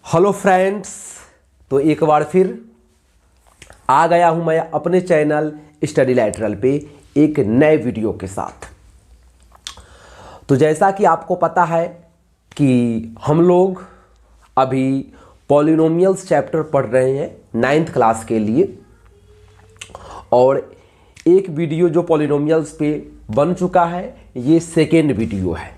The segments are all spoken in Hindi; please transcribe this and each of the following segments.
हेलो फ्रेंड्स, तो एक बार फिर आ गया हूं मैं अपने चैनल स्टडी लैटरल पे एक नए वीडियो के साथ। तो जैसा कि आपको पता है कि हम लोग अभी पॉलिनोमियल्स चैप्टर पढ़ रहे हैं 9th क्लास के लिए, और एक वीडियो जो पॉलिनोमियल्स पे बन चुका है ये सेकेंड वीडियो है।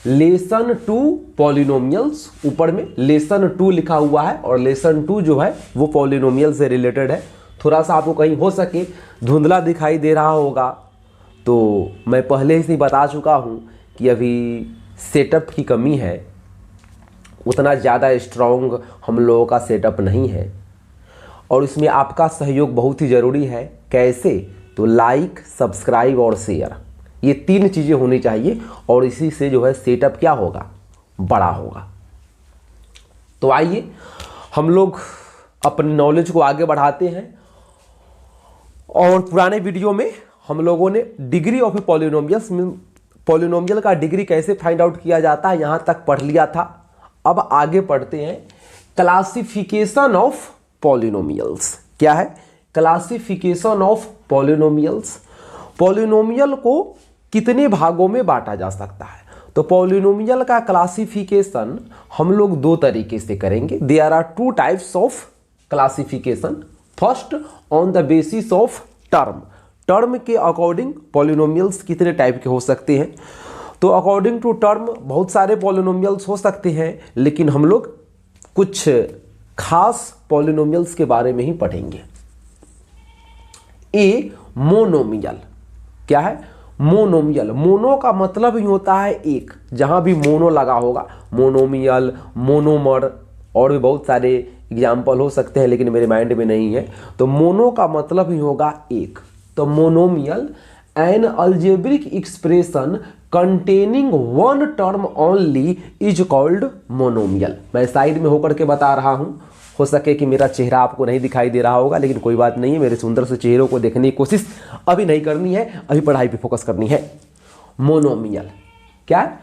लेसन 2 पॉलिनोमियल्स, ऊपर में लेसन 2 लिखा हुआ है और लेसन 2 जो है वो पॉलिनोमियल से रिलेटेड है। थोड़ा सा आपको कहीं हो सके धुंधला दिखाई दे रहा होगा, तो मैं पहले ही बता चुका हूँ कि अभी सेटअप की कमी है, उतना ज़्यादा स्ट्रॉन्ग हम लोगों का सेटअप नहीं है और इसमें आपका सहयोग बहुत ही ज़रूरी है। कैसे? तो लाइक, सब्सक्राइब और शेयर, ये 3 चीज़ें होनी चाहिए और इसी से जो है सेटअप क्या होगा, बड़ा होगा। तो आइए हम लोग अपनी नॉलेज को आगे बढ़ाते हैं। और पुराने वीडियो में हम लोगों ने डिग्री ऑफ पॉलिनोमियल का डिग्री कैसे फाइंड आउट किया जाता है यहाँ तक पढ़ लिया था। अब आगे पढ़ते हैं क्लासिफिकेशन ऑफ पॉलिनोमियल्स। क्या है? Classification of polynomials. पॉलिनोमियल को कितने भागों में बांटा जा सकता है? तो पॉलिनोमियल का क्लासिफिकेशन हम लोग 2 तरीके से करेंगे। There are 2 types of classification. First, on the basis of term. Term के अकॉर्डिंग पॉलिनोमियल्स कितने टाइप के हो सकते हैं? तो अकॉर्डिंग टू टर्म बहुत सारे पॉलिनोमियल्स हो सकते हैं, लेकिन हम लोग कुछ खास पॉलिनोमियल्स के बारे में ही पढ़ेंगे। ए, मोनोमियल। क्या है? मोनोमियल। मोनो का मतलब ही होता है एक, जहां भी मोनो लगा होगा, मोनोमियल, मोनोमर, और भी बहुत सारे एग्जाम्पल हो सकते हैं लेकिन मेरे माइंड में नहीं है। तो मोनो का मतलब ही होगा एक। तो monomial N algebraic expression containing one term only is called monomial. मैं साइड में होकर के बता रहा हूं, हो सके कि मेरा चेहरा आपको नहीं दिखाई दे रहा होगा, लेकिन कोई बात नहीं है, मेरे सुंदर से चेहरों को देखने की कोशिश अभी नहीं करनी है, अभी पढ़ाई पे फोकस करनी है। मोनोमियल क्या है?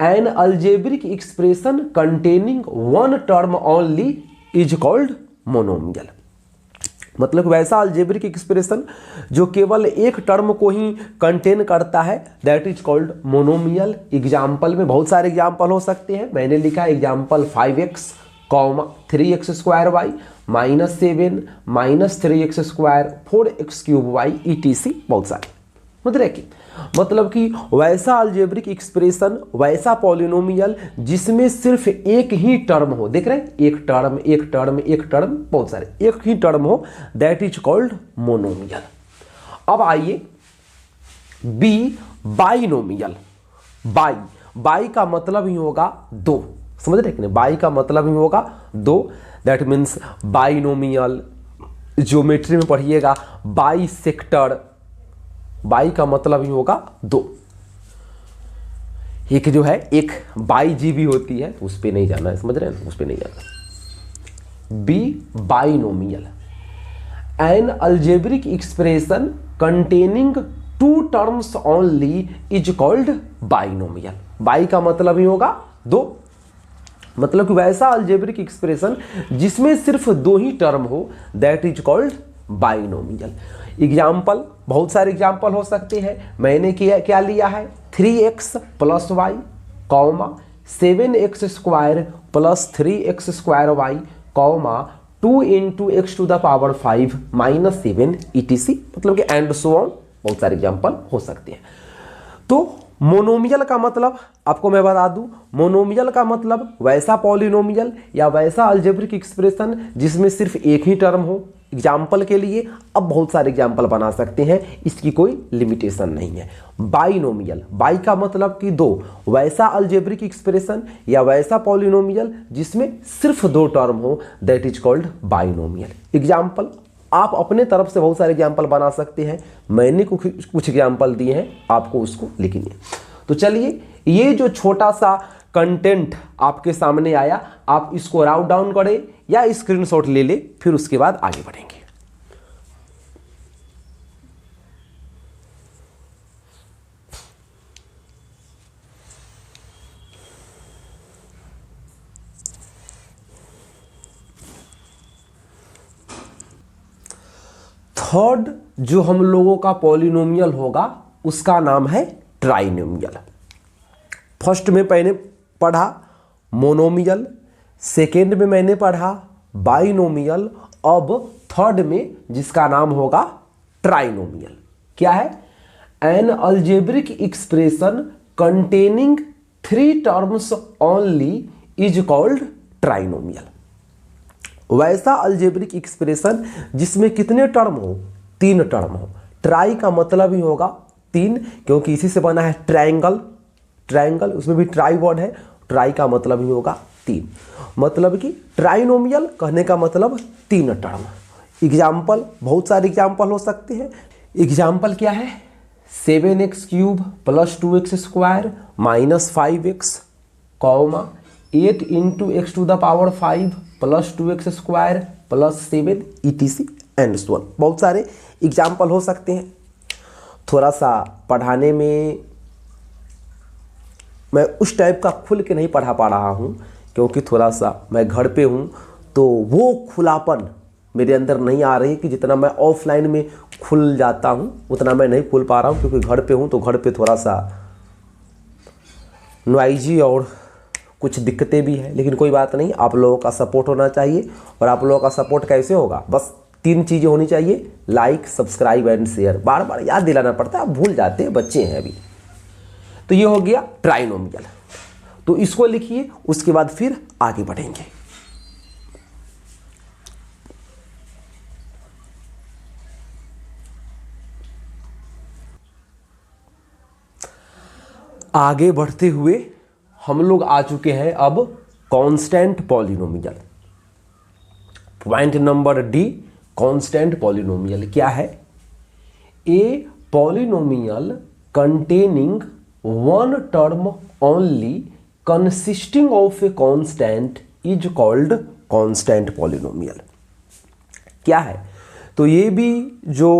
N algebraic expression containing one term only is called monomial. मतलब वैसा अलजेब्रिक एक्सप्रेशन जो केवल एक टर्म को ही कंटेन करता है, that is called monomial. Example में बहुत सारे एग्जाम्पल हो सकते हैं। मैंने लिखा है example 5x, 3x² y, -7, -3x², 4x³ y, etc. बहुत सारे मतलब कि वैसा अलजेब्रिक एक्सप्रेशन, वैसा पॉलिनोमियल जिसमें सिर्फ एक ही टर्म हो। देख रहे हैं? एक टर्म, एक टर्म, एक टर्म, बहुत सारे, एक ही टर्म हो, दैट इज कॉल्ड मोनोमियल। अब आइए बी, बाइनोमियल। बाई का मतलब ही होगा 2। समझ रहे कि नहीं? बाई का मतलब ही होगा 2। That means binomial. ज्योमेट्री में पढ़िएगा बाई सेक्टर। बाई का मतलब ही होगा 2। एक जो है एक बाई जी भी होती है, उस पर नहीं जाना है, समझ रहे हैं? उस पर नहीं जाना। B, binomial an algebraic expression containing 2 terms only is called binomial. Bi का मतलब ही होगा 2। मतलब कि वैसा अलजेब्रिक एक्सप्रेशन जिसमें सिर्फ 2 ही टर्म हो, that is called binomial. Example, बहुत सारे एग्जाम्पल हो सकते हैं। मैंने क्या लिया है? 3x + y, 7x² + 3x² y, 2 × x⁵ -7 etc. मतलब कि एंड सो ऑन, बहुत सारे एग्जाम्पल हो सकते हैं। तो मोनोमियल का मतलब आपको मैं बता दूं, मोनोमियल का मतलब वैसा पॉलिनोमियल या वैसा अलजेब्रिक एक्सप्रेशन जिसमें सिर्फ एक ही टर्म हो। एग्जाम्पल के लिए अब बहुत सारे एग्जाम्पल बना सकते हैं, इसकी कोई लिमिटेशन नहीं है। बाइनोमियल, बाई का मतलब कि 2, वैसा अलजेब्रिक एक्सप्रेशन या वैसा पॉलिनोमियल जिसमें सिर्फ 2 टर्म हो, that is called binomial. Example आप अपने तरफ से बहुत सारे एग्जाम्पल बना सकते हैं, मैंने कुछ एग्जाम्पल दिए हैं, आपको उसको लिखनी है। तो चलिए, ये जो छोटा सा कंटेंट आपके सामने आया, आप इसको राउट डाउन करें या स्क्रीनशॉट ले ले, फिर उसके बाद आगे बढ़ेंगे। थर्ड जो हम लोगों का पॉलिनोमियल होगा उसका नाम है ट्राइनोमियल। फर्स्ट में मैंने पढ़ा मोनोमियल, सेकेंड में मैंने पढ़ा बाइनोमियल, अब थर्ड में जिसका नाम होगा ट्राइनोमियल। क्या है? N algebraic expression containing 3 terms only is called trinomial. वैसा अलजेब्रिक एक्सप्रेशन जिसमें कितने टर्म हो? 3 टर्म हो। ट्राई का मतलब ही होगा 3, क्योंकि इसी से बना है ट्रायंगल। ट्रायंगल उसमें भी ट्राई वर्ड है, ट्राई का मतलब ही होगा 3। मतलब कि ट्राइनोमियल कहने का मतलब 3 टर्म। एग्जाम्पल, बहुत सारे एग्जाम्पल हो सकते हैं। एग्जाम्पल क्या है? 7x³ + 2x² - 5x, 8 × x⁵ + 2x² + 7 etc and so on. बहुत सारे एग्जाम्पल हो सकते हैं। थोड़ा सा पढ़ाने में मैं उस टाइप का खुल के नहीं पढ़ा पा रहा हूँ, क्योंकि थोड़ा सा मैं घर पे हूँ, तो वो खुलापन मेरे अंदर नहीं आ रही कि जितना मैं ऑफलाइन में खुल जाता हूँ उतना मैं नहीं खुल पा रहा हूँ, क्योंकि घर पे हूँ तो घर पे थोड़ा सा नॉइजी और कुछ दिक्कतें भी हैं। लेकिन कोई बात नहीं, आप लोगों का सपोर्ट होना चाहिए। और आप लोगों का सपोर्ट कैसे होगा? बस 3 चीज़ें होनी चाहिए, लाइक, सब्सक्राइब एंड शेयर। बार बार याद दिलाना पड़ता है, आप भूल जाते हैं, बच्चे हैं अभी। तो ये हो गया ट्राइनोमियल। तो इसको लिखिए, उसके बाद फिर आगे बढ़ेंगे। आगे बढ़ते हुए हम लोग आ चुके हैं अब constant polynomial. Point number D, constant polynomial क्या है? A polynomial containing 1 term only consisting of a constant is called constant polynomial. क्या है? तो ये भी जो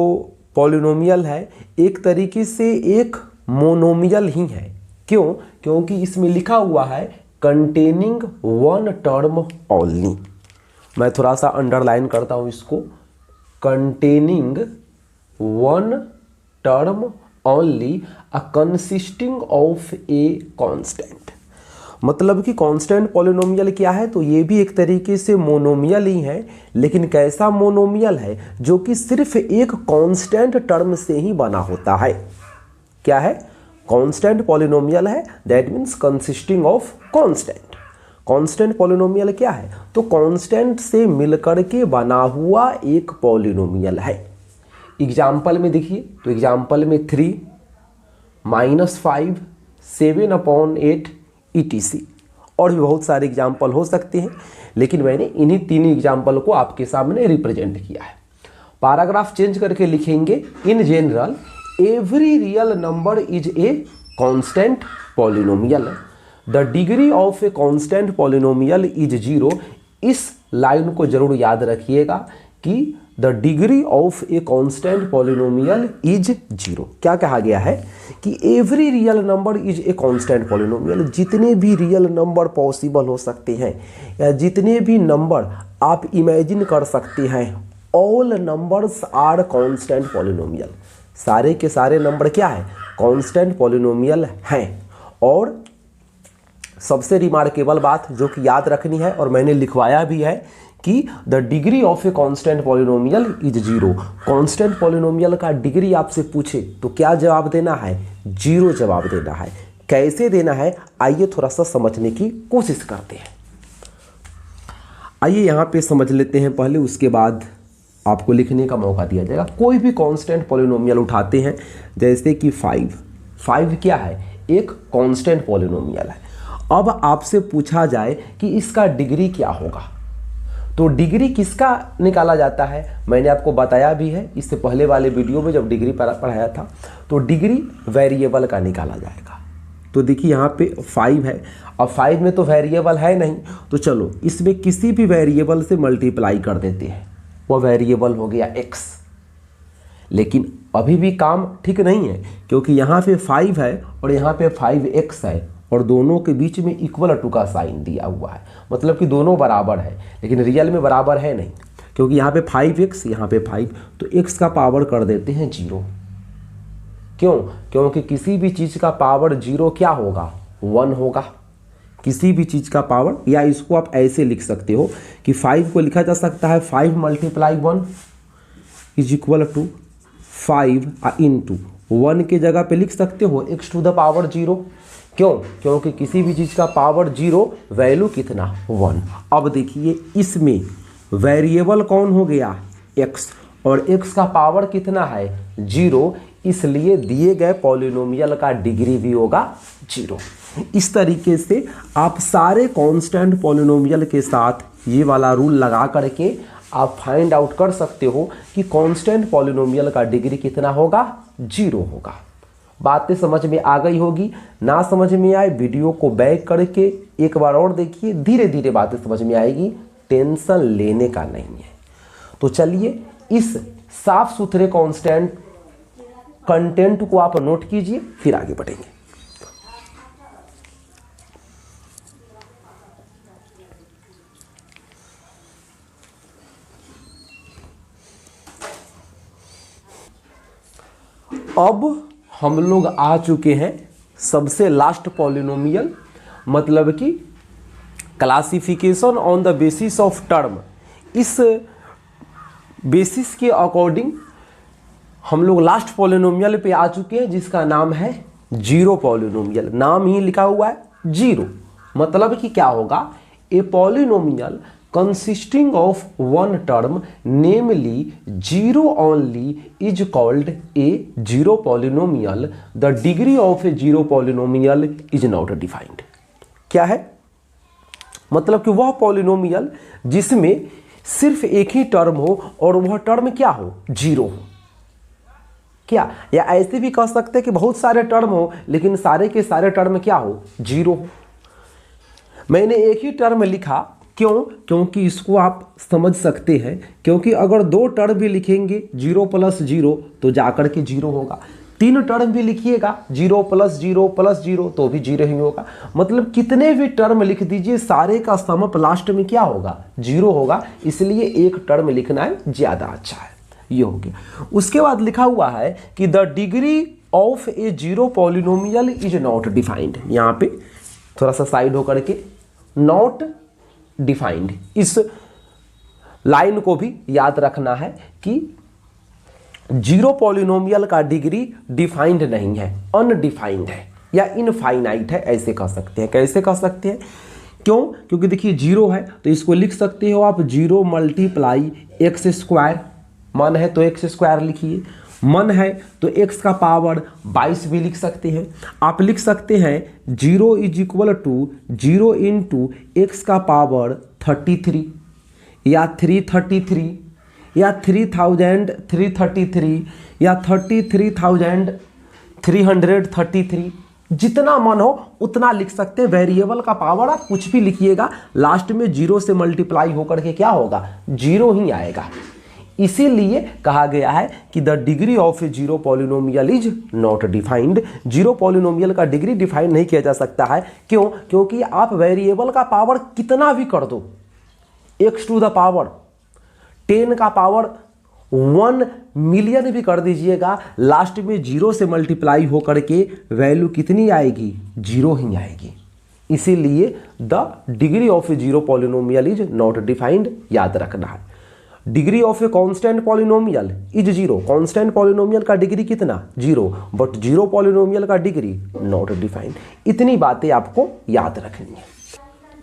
पॉलिनोमियल है एक तरीके से एक मोनोमियल ही है। क्यों? क्योंकि इसमें लिखा हुआ है कंटेनिंग 1 टर्म ओनली। मैं थोड़ा सा अंडरलाइन करता हूं इसको, containing 1 term only a consisting of a constant. मतलब कि कांस्टेंट पॉलिनोमियल क्या है? तो ये भी एक तरीके से मोनोमियल ही है, लेकिन कैसा मोनोमियल है? जो कि सिर्फ एक कांस्टेंट टर्म से ही बना होता है। क्या है? कांस्टेंट पॉलिनोमियल है, that means consisting of constant. Constant polynomial क्या है? तो कांस्टेंट से मिलकर के बना हुआ एक पॉलिनोमियल है। एग्जाम्पल में देखिए, तो एग्जाम्पल में 3 -5 7/8 etc और भी बहुत सारे एग्जाम्पल हो सकते हैं, लेकिन मैंने इन्हीं 3 एग्जाम्पल को आपके सामने रिप्रेजेंट किया है। पैराग्राफ चेंज करके लिखेंगे, in general every real number is a constant polynomial, the degree of a constant polynomial is 0। इस लाइन को जरूर याद रखिएगा कि the degree of a constant polynomial is 0। क्या कहा गया है कि every real number is a constant polynomial. जितने भी रियल नंबर पॉसिबल हो सकते हैं या जितने भी नंबर आप इमेजिन कर सकते हैं, all numbers are constant polynomial. सारे के सारे नंबर क्या है? कांस्टेंट पॉलिनोमियल हैं। और सबसे रिमार्केबल बात जो कि याद रखनी है, और मैंने लिखवाया भी है, कि the degree of a constant polynomial is 0। Constant polynomial का डिग्री आपसे पूछे तो क्या जवाब देना है? 0 जवाब देना है। कैसे देना है, आइए थोड़ा सा समझने की कोशिश करते हैं। आइए यहाँ पे समझ लेते हैं पहले, उसके बाद आपको लिखने का मौका दिया जाएगा। कोई भी कांस्टेंट पॉलिनोमियल उठाते हैं, जैसे कि 5 क्या है? एक कांस्टेंट पॉलिनोमियल है। अब आपसे पूछा जाए कि इसका डिग्री क्या होगा, तो डिग्री किसका निकाला जाता है? मैंने आपको बताया भी है इससे पहले वाले वीडियो में जब डिग्री पढ़ाया था। तो डिग्री वेरिएबल का निकाला जाएगा। तो देखिए यहाँ पे 5 है, अब 5 में तो वेरिएबल है नहीं, तो चलो इसमें किसी भी वेरिएबल से मल्टीप्लाई कर देते हैं, वो वेरिएबल हो गया x। लेकिन अभी भी काम ठीक नहीं है, क्योंकि यहाँ पे 5 है और यहाँ पे 5x है, और दोनों के बीच में इक्वल टू का साइन दिया हुआ है, मतलब कि दोनों बराबर है, लेकिन रियल में बराबर है नहीं। क्योंकि यहाँ पे 5x यहाँ पे 5, तो x का पावर कर देते हैं 0। क्यों? क्योंकि किसी भी चीज़ का पावर 0 क्या होगा? 1 होगा। किसी भी चीज़ का पावर, या इसको आप ऐसे लिख सकते हो कि 5 को लिखा जा सकता है 5 × 1 इज इक्वल टू 5 इंटू 1 के जगह पे लिख सकते हो x⁻0। क्यों? क्योंकि किसी भी चीज़ का पावर 0, वैल्यू कितना? 1। अब देखिए इसमें वेरिएबल कौन हो गया? x, और x का पावर कितना है? 0, इसलिए दिए गए पॉलिनोमियल का डिग्री भी होगा 0। इस तरीके से आप सारे कांस्टेंट पॉलिनोमियल के साथ ये वाला रूल लगा करके आप फाइंड आउट कर सकते हो कि कांस्टेंट पॉलिनोमियल का डिग्री कितना होगा? 0 होगा। बातें समझ में आ गई होगी। ना समझ में आए वीडियो को बैक करके एक बार और देखिए, धीरे धीरे बातें समझ में आएगी, टेंशन लेने का नहीं है। तो चलिए इस साफ सुथरे कांस्टेंट कंटेंट को आप नोट कीजिए, फिर आगे बढ़ेंगे। अब हम लोग आ चुके हैं सबसे लास्ट पॉलिनोमियल, मतलब कि classification on the basis of term. इस बेसिस के अकॉर्डिंग हम लोग लास्ट पॉलिनोमियल पे आ चुके हैं, जिसका नाम है जीरो पॉलिनोमियल। नाम ही लिखा हुआ है जीरो, मतलब कि क्या होगा? A polynomial consisting of one term namely 0 only is called a zero polynomial. The degree of a zero polynomial is not defined. क्या है? मतलब कि वह पॉलिनोमियल जिसमें सिर्फ एक ही टर्म हो और वह टर्म क्या हो? 0 हो। क्या? या ऐसे भी कह सकते हैं कि बहुत सारे टर्म हो लेकिन सारे के सारे टर्म क्या हो? 0 हो। मैंने एक ही टर्म लिखा, क्यों? क्योंकि इसको आप समझ सकते हैं, क्योंकि अगर 2 टर्म भी लिखेंगे 0 + 0 तो जाकर के 0 होगा। 3 टर्म भी लिखिएगा 0 + 0 + 0 तो भी 0 ही होगा। मतलब कितने भी टर्म लिख दीजिए, सारे का सम अप लास्ट में क्या होगा? 0 होगा। इसलिए एक टर्म लिखना है ज़्यादा अच्छा है। ये हो गया। उसके बाद लिखा हुआ है कि the degree of A zero polynomial is not defined. यहाँ पे थोड़ा सा साइड होकर के नॉट डिफाइंड, इस लाइन को भी याद रखना है कि जीरो पॉलिनोमियल का डिग्री डिफाइंड नहीं है, अनडिफाइंड है या इनफाइनाइट है, ऐसे कह सकते हैं। कैसे कह सकते हैं? क्यों? क्योंकि देखिए 0 है तो इसको लिख सकते हो आप 0 × x²। मन है तो x² लिखिए, मन है तो x का पावर 22 भी लिख सकते हैं। आप लिख सकते हैं 0 = 0 × x का पावर 33 या 333 या 3333 या 33,333, जितना मन हो उतना लिख सकते हैं। वेरिएबल का पावर आप कुछ भी लिखिएगा, लास्ट में 0 से मल्टीप्लाई होकर के क्या होगा? 0 ही आएगा। इसीलिए कहा गया है कि the degree of A zero polynomial is not defined. Zero polynomial का डिग्री डिफाइन नहीं किया जा सकता है। क्यों? क्योंकि आप वेरिएबल का पावर कितना भी कर दो, x⁻10 का पावर 1 मिलियन भी कर दीजिएगा, लास्ट में 0 से मल्टीप्लाई होकर के वैल्यू कितनी आएगी? 0 ही आएगी। इसीलिए the degree of A zero polynomial is not defined, याद रखना है। Degree of a constant polynomial is 0। Constant polynomial का डिग्री कितना? 0, बट जीरो पॉलिनोमियल का डिग्री नॉट डिफाइंड। इतनी बातें आपको याद रखनी है।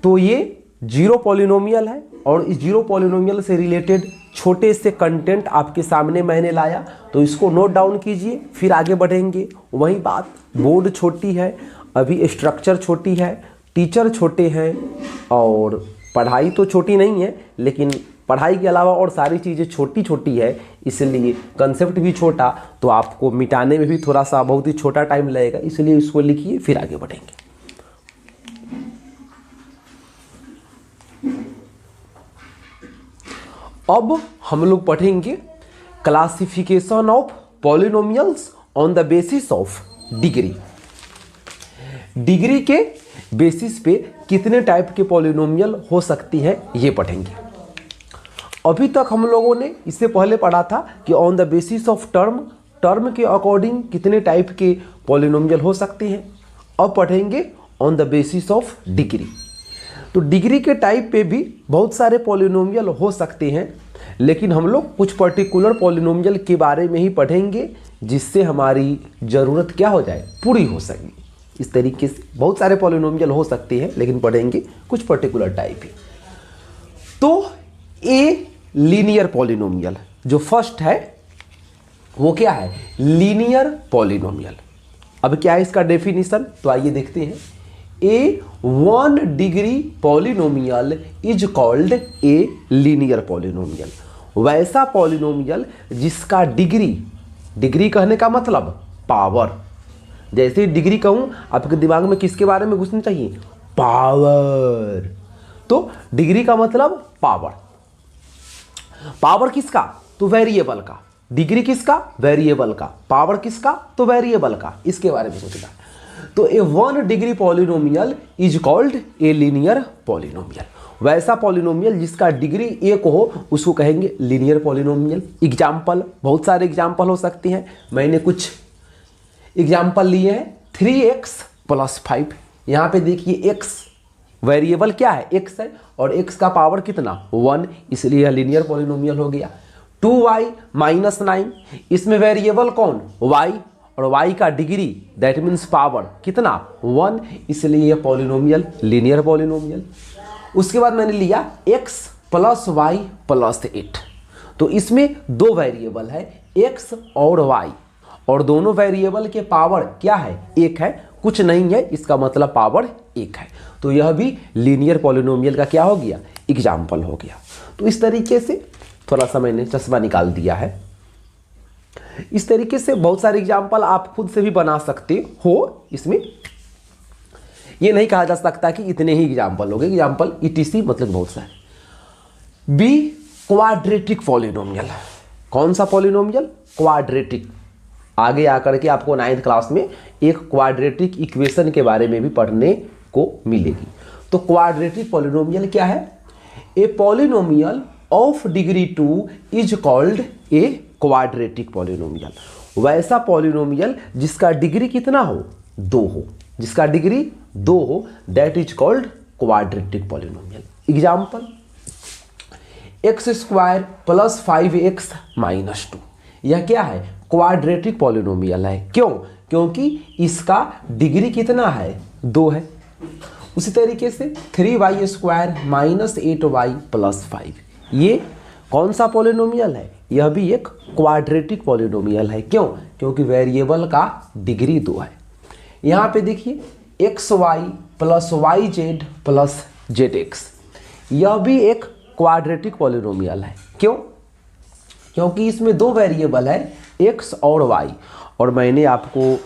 तो ये जीरो पॉलिनोमियल है और इस जीरो पॉलिनोमियल से रिलेटेड छोटे से कंटेंट आपके सामने मैंने लाया, तो इसको नोट डाउन कीजिए, फिर आगे बढ़ेंगे। वही बात, बोर्ड छोटी है, अभी स्ट्रक्चर छोटी है, टीचर छोटे हैं और पढ़ाई तो छोटी नहीं है, लेकिन पढ़ाई के अलावा और सारी चीज़ें छोटी छोटी है, इसलिए कंसेप्ट भी छोटा, तो आपको मिटाने में भी थोड़ा सा बहुत ही छोटा टाइम लगेगा। इसलिए इसको लिखिए, फिर आगे बढ़ेंगे। अब हम लोग पढ़ेंगे classification of polynomials on the basis of degree. Degree के बेसिस पे कितने टाइप के पॉलिनोमियल हो सकती है ये पढ़ेंगे। अभी तक हम लोगों ने इससे पहले पढ़ा था कि on the basis of term, term के अकॉर्डिंग कितने टाइप के पॉलिनोमियल हो सकते हैं। अब पढ़ेंगे on the basis of degree. तो डिग्री के टाइप पे भी बहुत सारे पॉलिनोमियल हो सकते हैं, लेकिन हम लोग कुछ पर्टिकुलर पॉलिनोमियल के बारे में ही पढ़ेंगे जिससे हमारी ज़रूरत क्या हो जाए, पूरी हो सके। इस तरीके से बहुत सारे पॉलिनोमियल हो सकते हैं, लेकिन पढ़ेंगे कुछ पर्टिकुलर टाइप ही। तो ए लीनियर पॉलिनोमियल जो फर्स्ट है वो क्या है, लीनियर पॉलिनोमियल। अब क्या है इसका डेफिनेशन, तो आइए देखते हैं। ए 1 degree polynomial is called a linear polynomial. वैसा पॉलिनोमियल जिसका डिग्री, डिग्री कहने का मतलब पावर, जैसे डिग्री कहूं आपके दिमाग में किसके बारे में घुसना चाहिए, पावर। तो डिग्री का मतलब पावर। पावर किसका, तो वेरिएबल का। डिग्री किसका, वेरिएबल का। पावर किसका, तो वेरिएबल का। इसके बारे में सोचना। तो ए 1 degree polynomial is called a linear polynomial. वैसा पॉलिनोमियल जिसका डिग्री एक हो उसको कहेंगे लीनियर पॉलिनोमियल। एग्जाम्पल, बहुत सारे एग्जाम्पल हो सकते हैं। मैंने कुछ एग्जाम्पल लिए हैं। 3x + 5। यहाँ पे देखिए x वेरिएबल क्या है, x है, और x का पावर कितना, 1, इसलिए यह लीनियर पॉलिनोमियल हो गया। 2y - 9, इसमें वेरिएबल कौन, y, और y का डिग्री दैट मीन्स पावर कितना, 1, इसलिए यह पॉलिनोमियल लीनियर पॉलिनोमियल। उसके बाद मैंने लिया x + y + 8। तो इसमें दो वेरिएबल है, x और y, और दोनों वेरिएबल के पावर क्या है, एक है, कुछ नहीं है, इसका मतलब पावर एक है। तो यह भी लीनियर पॉलिनोमियल का क्या हो गया, एग्जाम्पल हो गया। तो इस तरीके से थोड़ा सा मैंने चश्मा निकाल दिया है। इस तरीके से बहुत सारे एग्जाम्पल आप खुद से भी बना सकते हो। इसमें ये नहीं कहा जा सकता कि इतने ही एग्जाम्पल हो गए, एग्जाम्पल ETC मतलब बहुत सारे। B quadratic polynomial. कौन सा पॉलिनोमियल, क्वाड्रेटिक। आगे आकर के आपको 9th क्लास में एक क्वाड्रेटिक इक्वेशन के बारे में भी पढ़ने को मिलेगी। तो क्वाड्रेटिक पॉलिनोमियल क्या है, a polynomial of degree 2 is called a quadratic polynomial. वैसा पॉलिनोमियल जिसका डिग्री कितना हो, 2 हो, जिसका डिग्री 2 हो, that is called quadratic polynomial. Example, x² + 5x - 2। यह क्या है, क्वाड्रेटिक पॉलिनोमियल है। क्यों, क्योंकि इसका डिग्री कितना है, 2 है। उसी तरीके से 3y² - 8y + 5, ये कौन सा पॉलिनोमियल है, यह भी एक क्वाड्रेटिक पॉलिनोमियल है। क्यों, क्योंकि वेरिएबल का डिग्री 2 है। यहाँ पे देखिए xy + yz + zx, यह भी एक क्वाड्रेटिक पॉलिनोमियल है। क्यों, क्योंकि इसमें दो वेरिएबल है, x और y। और मैंने आपको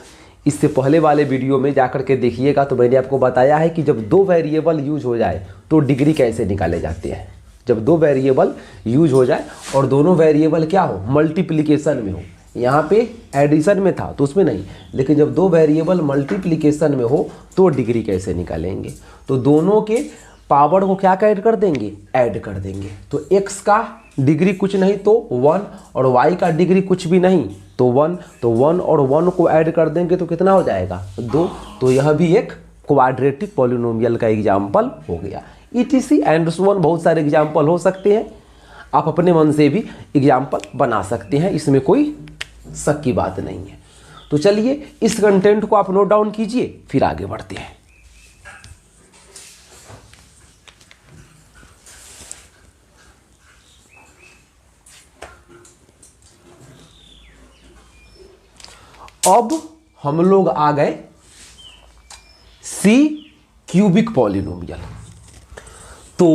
इससे पहले वाले वीडियो में जाकर के देखिएगा, तो मैंने आपको बताया है कि जब दो वेरिएबल यूज हो जाए तो डिग्री कैसे निकाले जाते हैं। जब दो वेरिएबल यूज हो जाए और दोनों वेरिएबल क्या हो, मल्टीप्लिकेशन में हो। यहाँ पे एडिशन में था तो उसमें नहीं, लेकिन जब दो वेरिएबल मल्टीप्लिकेशन में हो तो डिग्री कैसे निकालेंगे, तो दोनों के पावर को क्या ऐड कर देंगे, ऐड कर देंगे। तो x का डिग्री कुछ नहीं तो 1, और y का डिग्री कुछ भी नहीं तो 1, तो 1 और 1 को ऐड कर देंगे तो कितना हो जाएगा, 2। तो यह भी एक क्वाड्रेटिक पॉलिनोमियल का एग्जाम्पल हो गया। ETC एंड सो ऑन बहुत सारे एग्जाम्पल हो सकते हैं, आप अपने मन से भी एग्जाम्पल बना सकते हैं, इसमें कोई शक की बात नहीं है। तो चलिए इस कंटेंट को आप नोट डाउन कीजिए, फिर आगे बढ़ते हैं। अब हम लोग आ गए C क्यूबिक पॉलिनोमियल। तो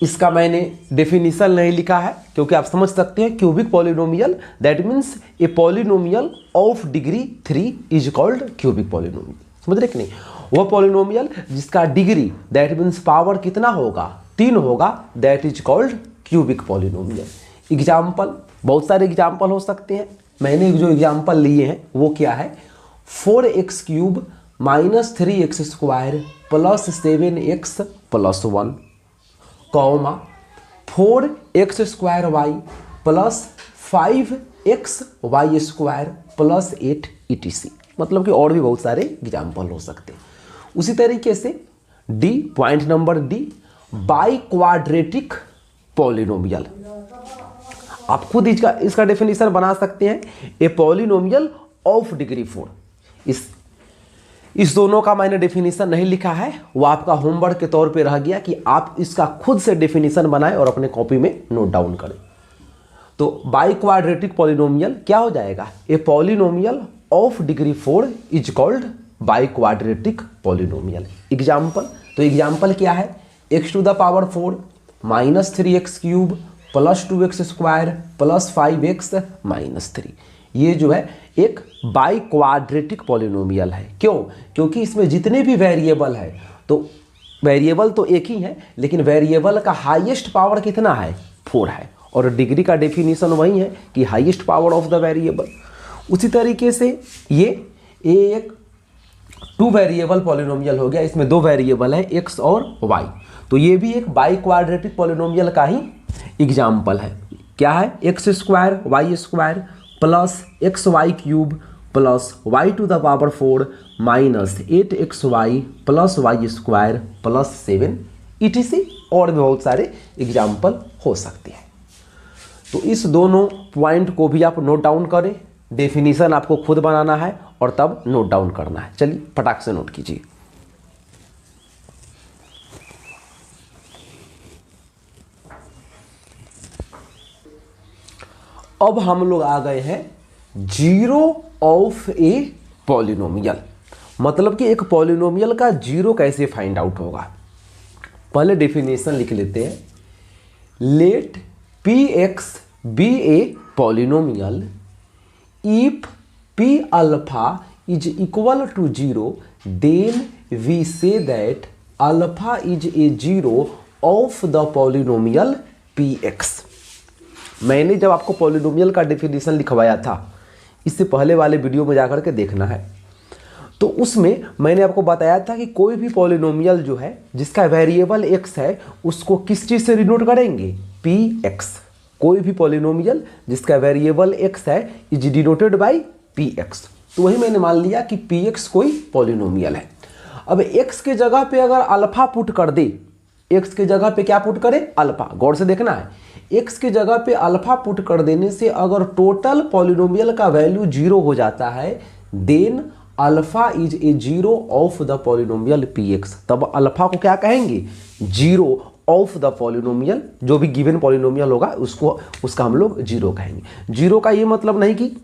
इसका मैंने डेफिनेशन नहीं लिखा है क्योंकि आप समझ सकते हैं cubic polynomial that means a polynomial of degree 3 is called cubic polynomial. समझ रहे कि नहीं, वह पॉलिनोमियल जिसका डिग्री दैट मीन्स पावर कितना होगा, 3 होगा, that is called cubic polynomial. Example, बहुत सारे एग्जाम्पल हो सकते हैं। मैंने जो एग्जाम्पल लिए हैं वो क्या है, 4x³ - 3x² + 7x + 1, 4x² plus 5xy² plus 8 etc। मतलब कि और भी बहुत सारे एग्जाम्पल हो सकते हैं। उसी तरीके से D, point number D, by quadratic polynomial. आप खुद इसका डेफिनेशन बना सकते हैं, ए पॉलिनोमियल ऑफ डिग्री 4। इस दोनों का मैंने डेफिनेशन नहीं लिखा है, वो आपका होमवर्क के तौर पे रह गया कि आप इसका खुद से डेफिनेशन बनाएं और अपने कॉपी में नोट डाउन करें। तो बाई क्वाड्रेटिक पॉलिनोमियल क्या हो जाएगा, a polynomial of degree 4 is called by quadratic polynomial. Example, तो एग्जाम्पल क्या है, x⁴ minus 3x³ plus 2x² plus 5x minus 3। ये जो है एक बाई क्वाड्रेटिक पॉलिनोमियल है। क्यों? क्योंकि इसमें जितने भी वेरिएबल है, तो वेरिएबल तो एक ही है, लेकिन वेरिएबल का हाईएस्ट पावर कितना है, 4 है, और डिग्री का डेफिनेशन वही है कि highest power of the variable. उसी तरीके से ये एक 2 वेरिएबल पॉलिनोमियल हो गया, इसमें 2 वेरिएबल है x और y। तो ये भी एक बाई क्वाड्रेटिक पॉलिनोमियल का ही एग्जाम्पल है। क्या है, x² y² plus xy³ plus y⁴ minus 8xy plus y² plus 7 etc। और भी बहुत सारे एग्जाम्पल हो सकते हैं। तो इस दोनों पॉइंट को भी आप नोट डाउन करें, डेफिनेशन आपको खुद बनाना है और तब नोट डाउन करना है। चलिए फटाक से नोट कीजिए। अब हम लोग आ गए हैं जीरो ऑफ ए पॉलिनोमियल, मतलब कि एक पॉलिनोमियल का जीरो कैसे फाइंड आउट होगा। पहले डेफिनेशन लिख लेते हैं, let px be a polynomial if p alpha is equal to 0 then we say that alpha is a zero of the polynomial px। मैंने जब आपको पॉलिनोमियल का डेफिनेशन लिखवाया था, इससे पहले वाले वीडियो में जाकर के देखना है, तो उसमें मैंने आपको बताया था कि कोई भी पॉलिनोमियल जो है जिसका वेरिएबल x है उसको किस चीज़ से डिनोट करेंगे, px। कोई भी पॉलिनोमियल जिसका वेरिएबल x है इज डिनोटेड बाय px। तो वही मैंने मान लिया कि px कोई पॉलिनोमियल है। अब x के जगह पे अगर अल्फा पुट कर दे, x के जगह पे क्या पुट करें, अल्फा। गौर से देखना है, x के जगह पे अल्फा पुट कर देने से अगर टोटल पॉलिनोमियल का वैल्यू 0 हो जाता है, then alpha is a zero of the polynomial px। तब अल्फा को क्या कहेंगे, जीरो ऑफ द पॉलिनोमियल। जो भी गिवन पॉलिनोमियल होगा उसका हम लोग जीरो कहेंगे। जीरो का ये मतलब नहीं कि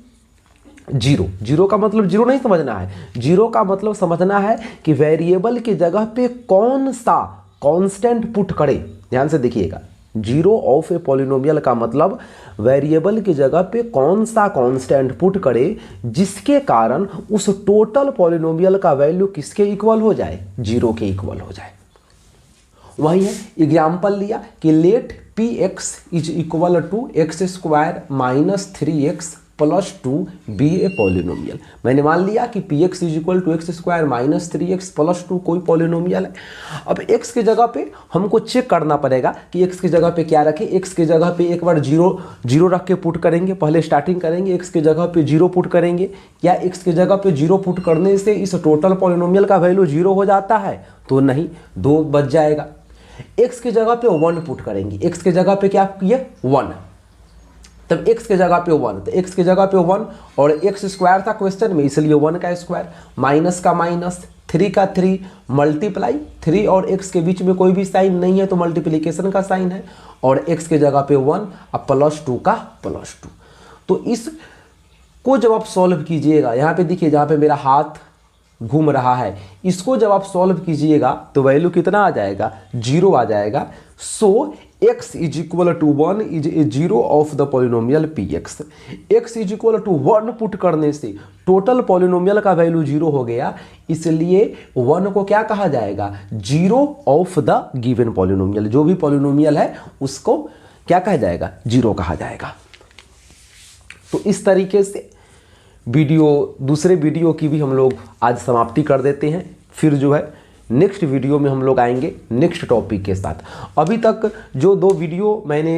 जीरो का मतलब जीरो नहीं समझना है, जीरो का मतलब समझना है कि वेरिएबल के जगह पे कौन सा कांस्टेंट पुट करे। ध्यान से देखिएगा, जीरो ऑफ ए पॉलिनोमियल का मतलब वेरिएबल की जगह पे कौन सा कांस्टेंट पुट करे जिसके कारण उस टोटल पॉलिनोमियल का वैल्यू किसके इक्वल हो जाए, जीरो के इक्वल हो जाए। वही है, एग्जाम्पल लिया कि let px is equal to x² minus 3x plus 2 be a polynomial. मैंने मान लिया कि px is equal to x² minus 3x plus 2 कोई पॉलिनोमियल है। अब x के जगह पे हमको चेक करना पड़ेगा कि x की जगह पे क्या रखें। x की जगह पे एक बार जीरो रख के पुट करेंगे, पहले स्टार्टिंग करेंगे, x की जगह पे 0 पुट करेंगे। या x की जगह पे 0 पुट करने से इस टोटल पॉलिनोमियल का वैल्यू 0 हो जाता है, तो नहीं, 2 बच जाएगा। x की जगह पे 1 पुट करेंगे, x की जगह पे क्या किए, 1, तब x की जगह पे 1, तो x की जगह पे 1 और x² था क्वेश्चन में, इसलिए 1 का स्क्वायर, माइनस का माइनस, 3 का 3, मल्टीप्लाई 3 और x के बीच में कोई भी साइन नहीं है तो मल्टीप्लिकेशन का साइन है, और x की जगह पे 1 अब प्लस 2 का प्लस 2। तो इस को जब आप सॉल्व कीजिएगा, यहाँ पे देखिए जहाँ पे मेरा हाथ घूम रहा है, इसको जब आप सॉल्व कीजिएगा तो वैल्यू कितना आ जाएगा, 0 आ जाएगा। So x is equal to 1 is a zero of the polynomial px। x is equal to 1 put करने से टोटल पॉलिनोमियल का वैल्यू 0 हो गया, इसलिए 1 को क्या कहा जाएगा, zero of the given polynomial. जो भी पॉलिनोमियल है उसको क्या कहा जाएगा, जीरो कहा जाएगा। तो इस तरीके से दूसरे वीडियो की भी हम लोग आज समाप्ति कर देते हैं। फिर जो है नेक्स्ट वीडियो में हम लोग आएंगे नेक्स्ट टॉपिक के साथ। अभी तक जो 2 वीडियो मैंने,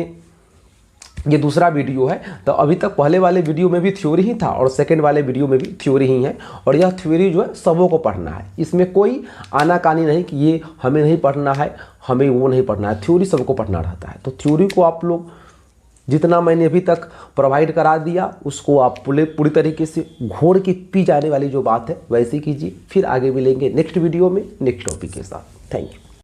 ये दूसरा वीडियो है, तो अभी तक पहले वाले वीडियो में भी थ्योरी ही था और सेकंड वाले वीडियो में भी थ्योरी ही है। और यह थ्योरी जो है सबों को पढ़ना है, इसमें कोई आनाकानी नहीं कि ये हमें नहीं पढ़ना है, हमें वो नहीं पढ़ना है। थ्योरी सबको पढ़ना रहता है। तो थ्योरी को आप लोग जितना मैंने अभी तक प्रोवाइड करा दिया उसको आप पूरी तरीके से घोड़ की पी जाने वाली जो बात है वैसे कीजिए। फिर आगे मिलेंगे नेक्स्ट वीडियो में नेक्स्ट टॉपिक के साथ। Thank you.